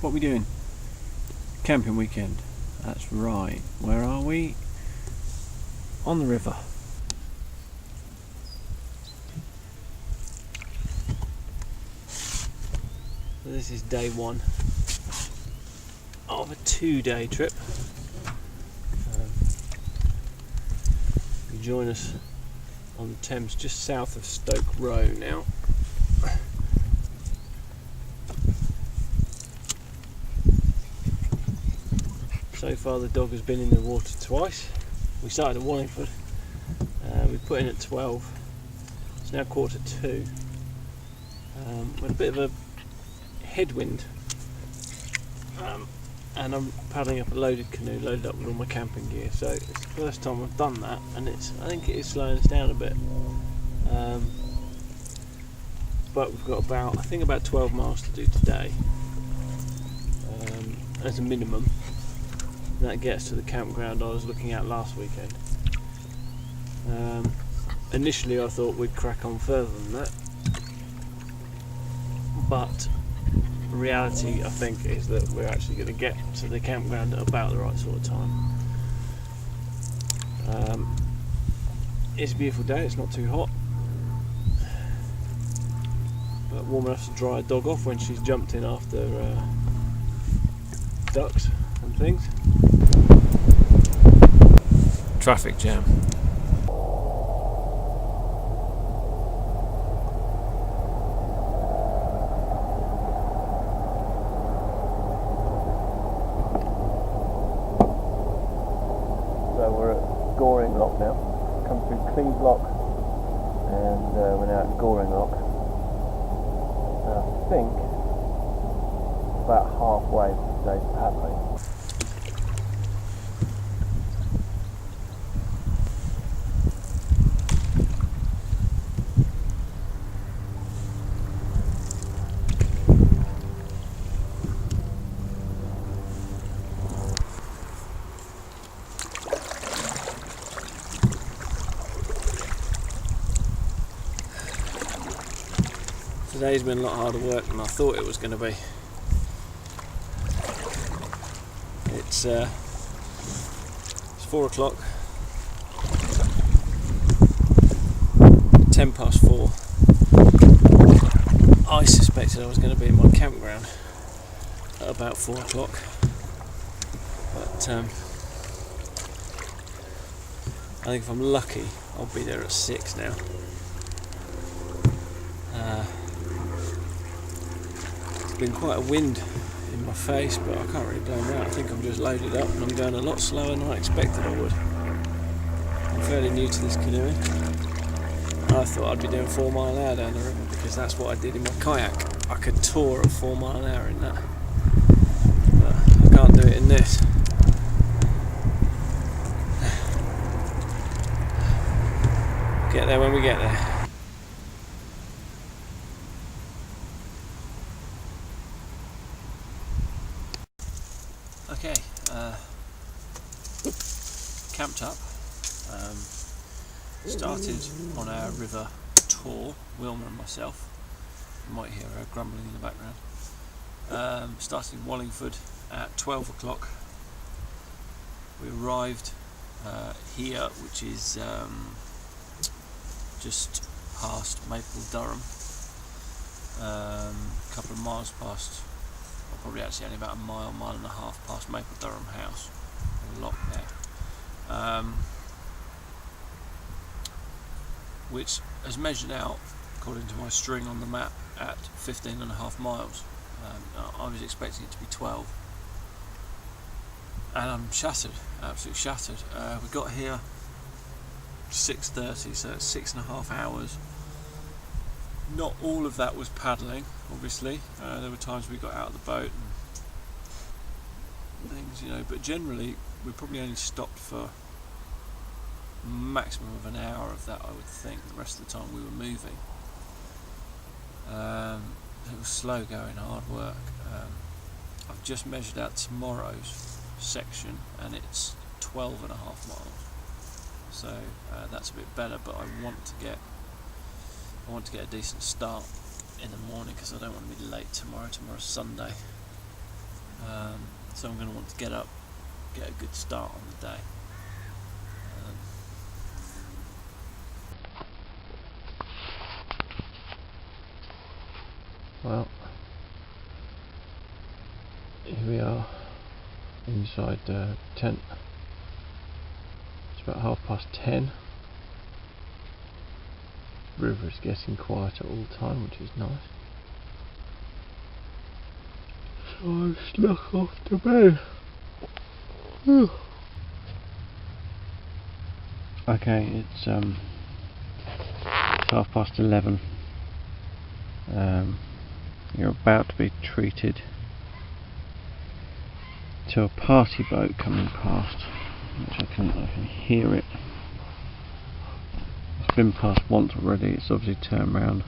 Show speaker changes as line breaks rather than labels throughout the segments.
What are we doing? Camping weekend. That's right. Where are we? On the river. So this is day one of a 2-day trip. You join us on the Thames just south of Stoke Row now. So far the dog has been in the water twice. We started at Wallingford, we put in at 12, it's now 1:45. With a bit of a headwind, and I'm paddling up a loaded canoe, loaded up with all my camping gear, so it's the first time I've done that, and I think it is slowing us down a bit. But we've got about 12 miles to do today, as a minimum. That gets to the campground I was looking at last weekend. Initially I thought we'd crack on further than that, but the reality I think is that we're actually going to get to the campground at about the right sort of time. It's a beautiful day, it's not too hot, but warm enough to dry a dog off when she's jumped in after ducks and things. Traffic jam. So we're at Goring Lock now. Come through Cleeve Lock and we're now at Goring Lock. And I think about halfway to today's paddling. Today's been a lot harder work than I thought it was going to be. It's 4 o'clock, 10 past 4. I suspected I was going to be in my campground at about 4 o'clock, but I think if I'm lucky I'll be there at 6 now. It's been quite a wind in my face, but I can't really blame that. I think I'm just loaded up and I'm going a lot slower than I expected I would. I'm fairly new to this canoeing. I thought I'd be doing 4 mile an hour down the river because that's what I did in my kayak. I could tour at 4 mile an hour in that, but I can't do it in this. Get there when we get there. Okay, camped up, started on our river tour, Wilma and myself. You might hear her grumbling in the background. Started in Wallingford at 12 o'clock. We arrived here, which is just past Maple Durham, a couple of miles past, or probably actually only about a mile and a half past Maple Durham House, a lock there, which has measured out, according to my string on the map, at 15.5 miles. I was expecting it to be 12, and I'm shattered, absolutely shattered. We got here 6:30, so it's 6.5 hours. Not all of that was paddling, obviously. There were times we got out of the boat and things, but generally we probably only stopped for a maximum of an hour of that, I would think. The rest of the time we were moving. It was slow going, hard work. I've just measured out tomorrow's section and it's 12.5 miles. So that's a bit better, but I want to get a decent start in the morning because I don't want to be late tomorrow. Tomorrow's Sunday. so I'm going to want to get up, get a good start on the day. Well, here we are inside the tent. It's about 10:30. The river is getting quieter all the time, which is nice. So I snuck off to bed. Okay, it's 11:30. You're about to be treated to a party boat coming past, which I can hear it. It's been past once already. It's obviously turned round.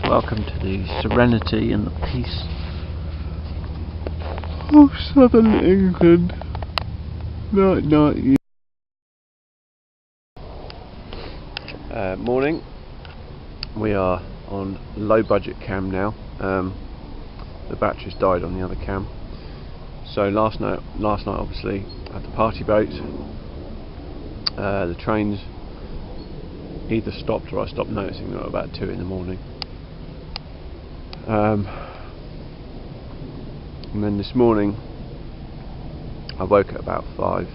Welcome to the serenity and the peace of southern England. Night. Morning. We are on low budget cam now. The batteries died on the other cam. So last night obviously had the party boat. The trains either stopped or I stopped noticing them at about 2 in the morning. And then this morning I woke at about 5,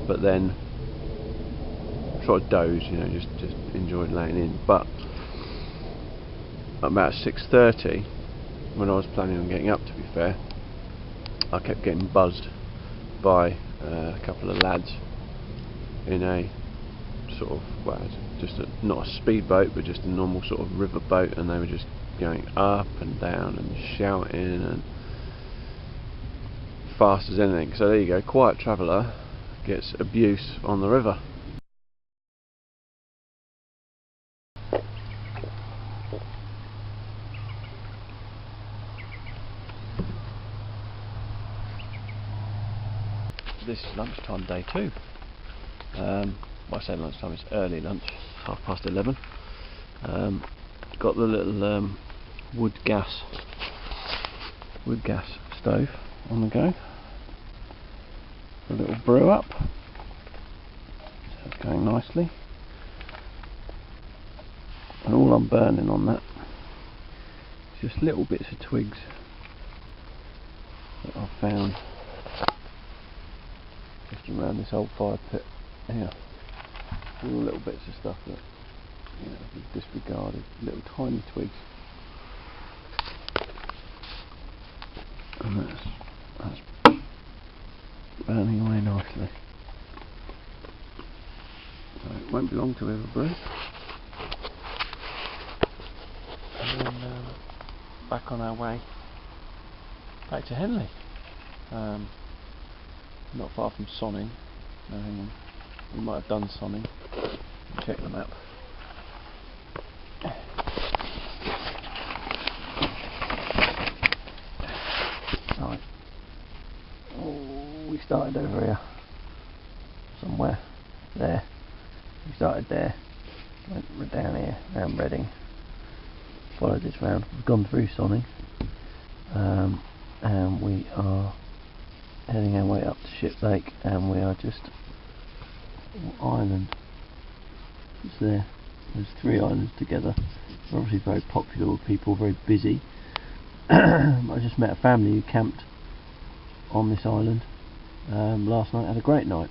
but then tried to doze, just enjoyed laying in. But about 6:30, when I was planning on getting up, to be fair, I kept getting buzzed by a couple of lads in a sort of, not a speedboat, but just a normal sort of river boat, and they were just going up and down and shouting and fast as anything. So there you go, quiet traveller gets abuse on the river. This is lunchtime day 2. Well, I say lunchtime, it's early lunch, 11:30. Got the little wood gas stove on the go. A little brew up. So it's going nicely. And all I'm burning on that is just little bits of twigs that I've found just around this old fire pit here. All little bits of stuff that we've disregarded, little tiny twigs, and that's burning away nicely. So it won't be long till we have a brew, and then back on our way back to Henley. Not far from Sonning. No, hang on. We might have done Sonning. Check the map. Right. Oh, we started over here. Somewhere. There. We started there. Went down here, round Reading. Followed this round. We've gone through Sonning. And we are heading our way up to Ship Lake, and we are just island. It's there. There's 3 islands together. They're obviously very popular with people, very busy. I just met a family who camped on this island last night. Had a great night.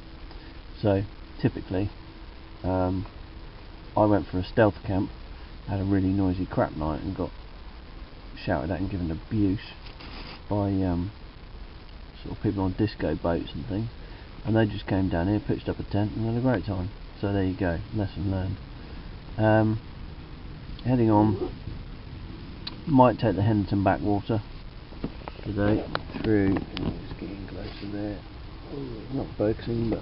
So typically, I went for a stealth camp, had a really noisy crap night, and got shouted at and given abuse by sort of people on disco boats and things, and they just came down here, pitched up a tent, and had a great time. So there you go, lesson learned.
Heading on, might take the Henderson backwater today through, it's getting closer there, not focusing, but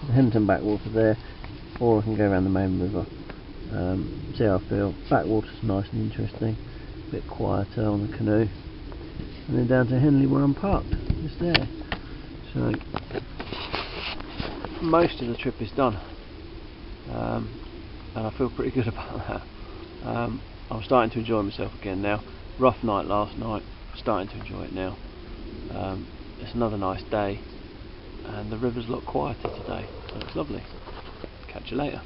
the Henderson backwater there, or I can go around the main river. See how I feel. Backwater's nice and interesting, a bit quieter on the Canoe, and then down to Henley where I'm parked, just there. So most of the trip is done, and I feel pretty good about that. I'm starting to enjoy myself again now. Rough night last night, starting to enjoy it now. It's another nice day, and the river's a lot quieter today, so it's lovely. Catch you later.